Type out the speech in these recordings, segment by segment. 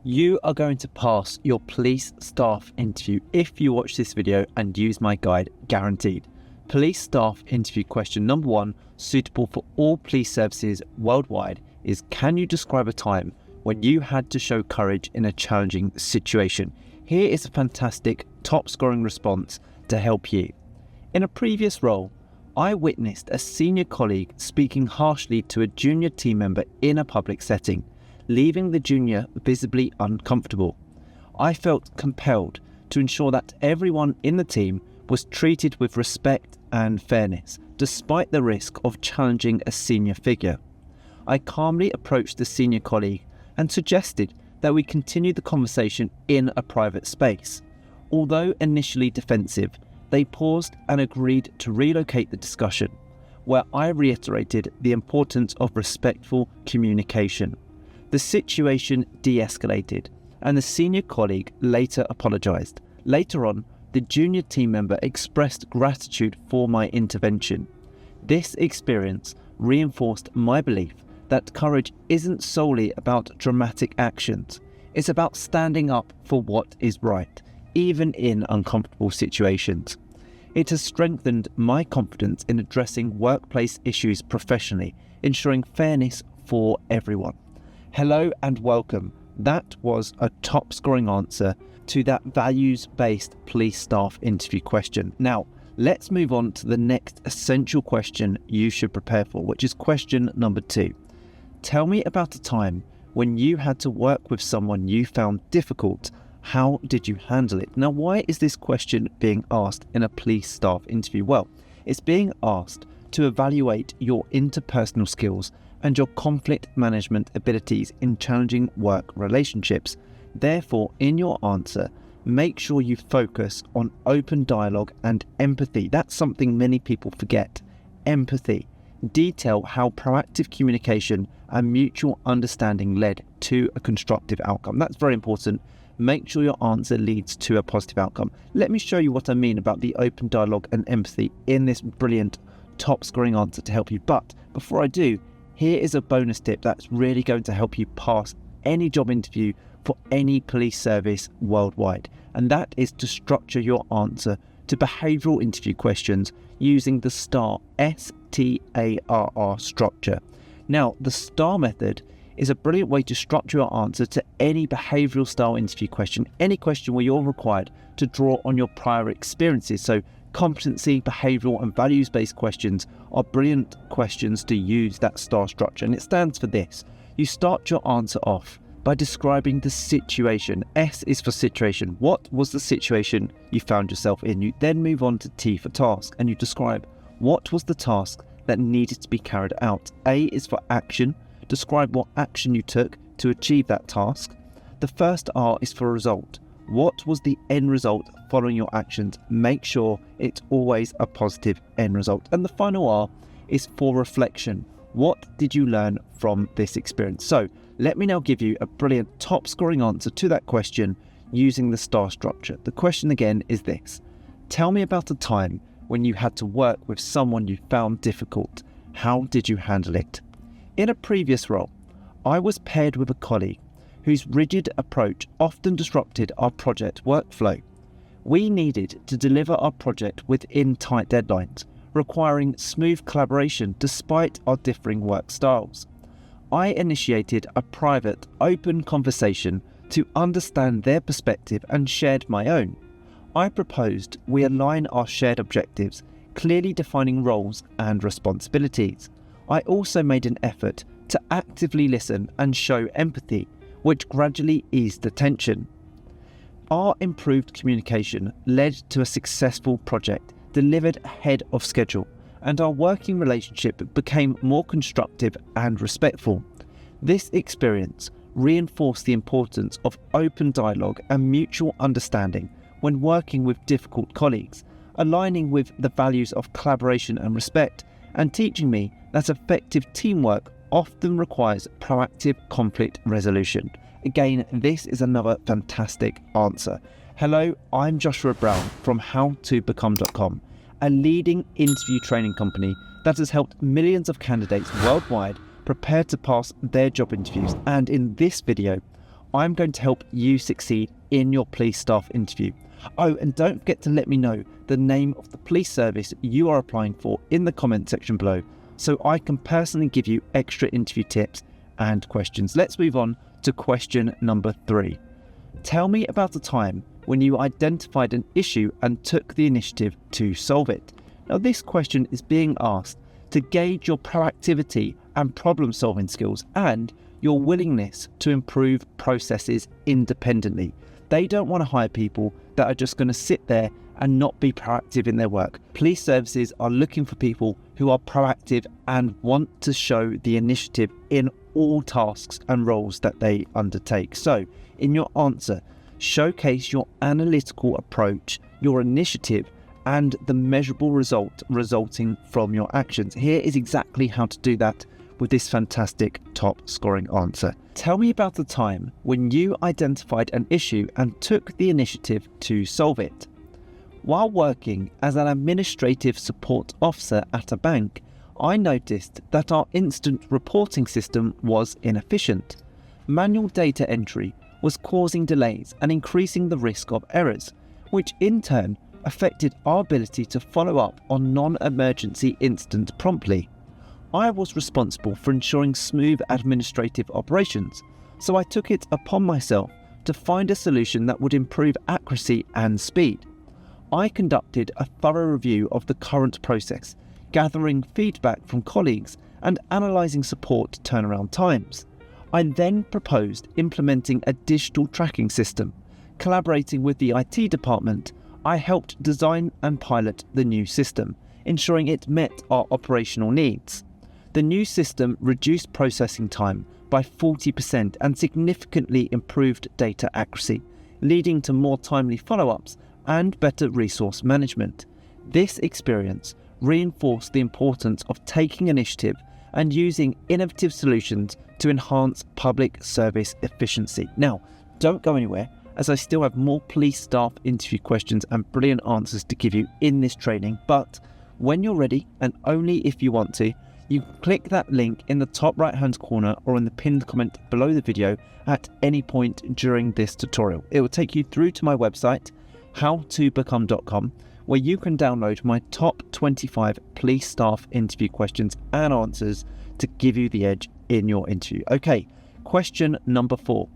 You are going to pass your police staff interview if you watch this video and use my guide, guaranteed. Police staff interview question number 1, suitable for all police services worldwide, is: can you describe a time when you had to show courage in a challenging situation? Here is a fantastic top scoring response to help you. In a previous role, I witnessed a senior colleague speaking harshly to a junior team member in a public setting, leaving the junior visibly uncomfortable. I felt compelled to ensure that everyone in the team was treated with respect and fairness, despite the risk of challenging a senior figure. I calmly approached the senior colleague and suggested that we continue the conversation in a private space. Although initially defensive, they paused and agreed to relocate the discussion, where I reiterated the importance of respectful communication. The situation de-escalated, and the senior colleague later apologised. Later on, the junior team member expressed gratitude for my intervention. This experience reinforced my belief that courage isn't solely about dramatic actions. It's about standing up for what is right, even in uncomfortable situations. It has strengthened my confidence in addressing workplace issues professionally, ensuring fairness for everyone. Hello and welcome. That was a top scoring answer to that values-based police staff interview question. Now, let's move on to the next essential question you should prepare for, which is question number 2. Tell me about a time when you had to work with someone you found difficult. How did you handle it? Now, why is this question being asked in a police staff interview? Well, it's being asked to evaluate your interpersonal skills and your conflict management abilities in challenging work relationships. Therefore, in your answer, make sure you focus on open dialogue and empathy. That's something many people forget. Empathy. Detail how proactive communication and mutual understanding led to a constructive outcome. That's very important. Make sure your answer leads to a positive outcome. Let me show you what I mean about the open dialogue and empathy in this brilliant top scoring answer to help you. But before I do, here is a bonus tip that's really going to help you pass any job interview for any police service worldwide. And that is to structure your answer to behavioural interview questions using the STAR, S-T-A-R-R structure. Now, the STAR method is a brilliant way to structure your answer to any behavioural style interview question, any question where you're required to draw on your prior experiences. So competency, behavioural and values-based questions are brilliant questions to use that STAR structure, and it stands for this. You start your answer off by describing the situation. S is for situation. What was the situation you found yourself in? You then move on to T for task, and you describe what was the task that needed to be carried out. A is for action. Describe what action you took to achieve that task. The first R is for result. What was the end result following your actions? Make sure it's always a positive end result. And the final R is for reflection. What did you learn from this experience? So let me now give you a brilliant top scoring answer to that question using the STAR structure. The question again is this: tell me about a time when you had to work with someone you found difficult. How did you handle it? In a previous role, I was paired with a colleague whose rigid approach often disrupted our project workflow. We needed to deliver our project within tight deadlines, requiring smooth collaboration despite our differing work styles. I initiated a private, open conversation to understand their perspective and shared my own. I proposed we align our shared objectives, clearly defining roles and responsibilities. I also made an effort to actively listen and show empathy, which gradually eased the tension. Our improved communication led to a successful project delivered ahead of schedule, and our working relationship became more constructive and respectful. This experience reinforced the importance of open dialogue and mutual understanding when working with difficult colleagues, aligning with the values of collaboration and respect, and teaching me that effective teamwork often requires proactive conflict resolution. Again, this is another fantastic answer. Hello, I'm Joshua Brown from howtobecome.com, a leading interview training company that has helped millions of candidates worldwide prepare to pass their job interviews. And in this video, I'm going to help you succeed in your police staff interview. Oh, and don't forget to let me know the name of the police service you are applying for in the comment section below, so I can personally give you extra interview tips and questions. Let's move on to question number 3. Tell me about a time when you identified an issue and took the initiative to solve it. Now, this question is being asked to gauge your proactivity and problem-solving skills and your willingness to improve processes independently. They don't want to hire people that are just going to sit there and not be proactive in their work. Police services are looking for people who are proactive and want to show the initiative in all tasks and roles that they undertake. So, in your answer, showcase your analytical approach, your initiative, and the measurable result resulting from your actions. Here is exactly how to do that with this fantastic top scoring answer. Tell me about the time when you identified an issue and took the initiative to solve it. While working as an administrative support officer at a bank, I noticed that our instant reporting system was inefficient. Manual data entry was causing delays and increasing the risk of errors, which in turn affected our ability to follow up on non-emergency incidents promptly. I was responsible for ensuring smooth administrative operations, so I took it upon myself to find a solution that would improve accuracy and speed. I conducted a thorough review of the current process, gathering feedback from colleagues and analysing support turnaround times. I then proposed implementing a digital tracking system. Collaborating with the IT department, I helped design and pilot the new system, ensuring it met our operational needs. The new system reduced processing time by 40% and significantly improved data accuracy, leading to more timely follow-ups and better resource management. This experience reinforced the importance of taking initiative and using innovative solutions to enhance public service efficiency. Now, don't go anywhere, as I still have more police staff interview questions and brilliant answers to give you in this training, but when you're ready, and only if you want to, you can click that link in the top right hand corner or in the pinned comment below the video at any point during this tutorial. It will take you through to my website, howtobecome.com, where you can download my top 25 police staff interview questions and answers to give you the edge in your interview. Okay, question number 4.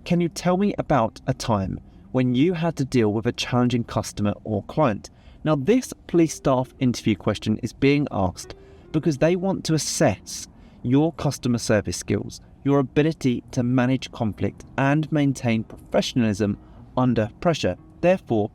Can you tell me about a time when you had to deal with a challenging customer or client? Now, this police staff interview question is being asked because they want to assess your customer service skills, your ability to manage conflict and maintain professionalism under pressure. Therefore,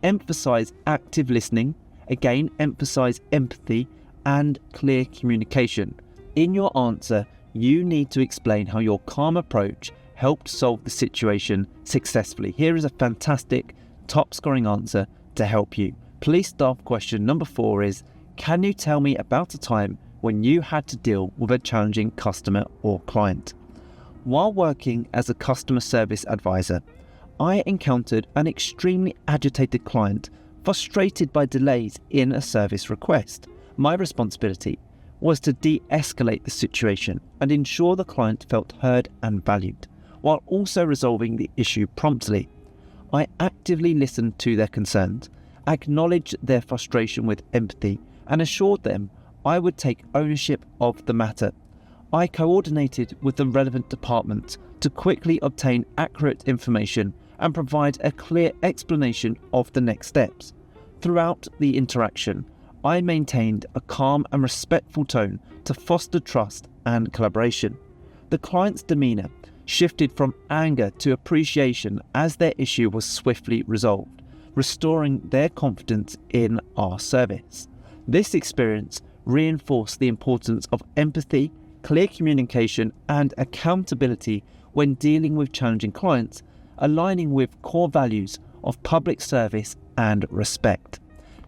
emphasize active listening, again, emphasize empathy and clear communication. In your answer, you need to explain how your calm approach helped solve the situation successfully. Here is a fantastic top scoring answer to help you. Police staff question number 4 is, can you tell me about a time when you had to deal with a challenging customer or client? While working as a customer service advisor, I encountered an extremely agitated client frustrated by delays in a service request. My responsibility was to de-escalate the situation and ensure the client felt heard and valued, while also resolving the issue promptly. I actively listened to their concerns, acknowledged their frustration with empathy, and assured them I would take ownership of the matter. I coordinated with the relevant departments to quickly obtain accurate information and provide a clear explanation of the next steps. Throughout the interaction, I maintained a calm and respectful tone to foster trust and collaboration. The client's demeanour shifted from anger to appreciation as their issue was swiftly resolved, restoring their confidence in our service. This experience reinforced the importance of empathy, clear communication, and accountability when dealing with challenging clients, aligning with core values of public service and respect.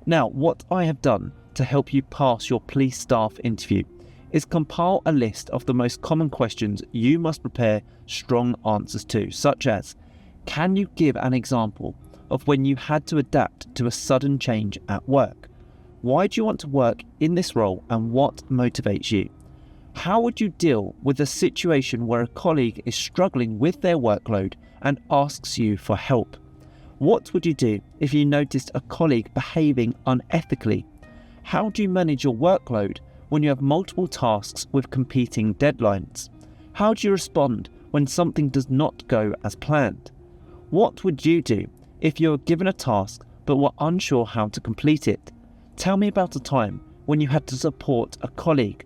Now, what I have done to help you pass your police staff interview is compile a list of the most common questions you must prepare strong answers to, such as, can you give an example of when you had to adapt to a sudden change at work? Why do you want to work in this role and what motivates you? How would you deal with a situation where a colleague is struggling with their workload and asks you for help? What would you do if you noticed a colleague behaving unethically? How do you manage your workload when you have multiple tasks with competing deadlines? How do you respond when something does not go as planned? What would you do if you were given a task but were unsure how to complete it? Tell me about a time when you had to support a colleague.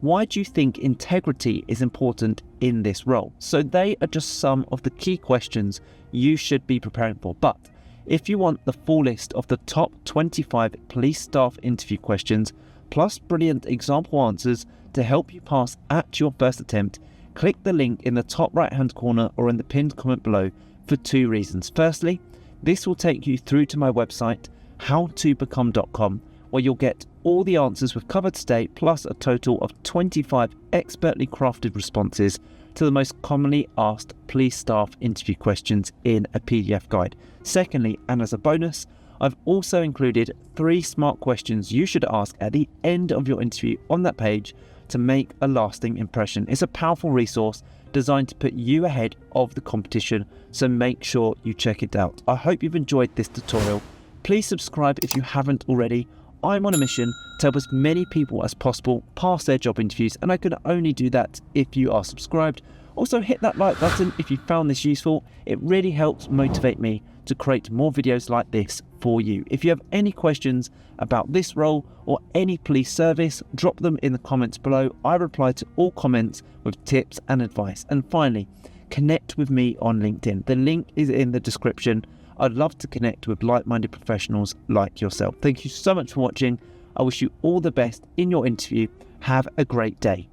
Why do you think integrity is important in this role? So they are just some of the key questions you should be preparing for. But if you want the full list of the top 25 police staff interview questions, plus brilliant example answers to help you pass at your first attempt, click the link in the top right hand corner or in the pinned comment below for 2 reasons. Firstly, this will take you through to my website, howtobecome.com, where you'll get all the answers we've covered today, plus a total of 25 expertly crafted responses to the most commonly asked police staff interview questions in a PDF guide. Secondly, and as a bonus, I've also included 3 smart questions you should ask at the end of your interview on that page to make a lasting impression. It's a powerful resource designed to put you ahead of the competition, so make sure you check it out. I hope you've enjoyed this tutorial. Please subscribe if you haven't already. I'm on a mission to help as many people as possible pass their job interviews, and I can only do that if you are subscribed. Also, hit that like button if you found this useful. It really helps motivate me to create more videos like this for you. If you have any questions about this role or any police service, drop them in the comments below. I reply to all comments with tips and advice. And finally, connect with me on LinkedIn. The link is in the description. I'd love to connect with like-minded professionals like yourself. Thank you so much for watching. I wish you all the best in your interview. Have a great day.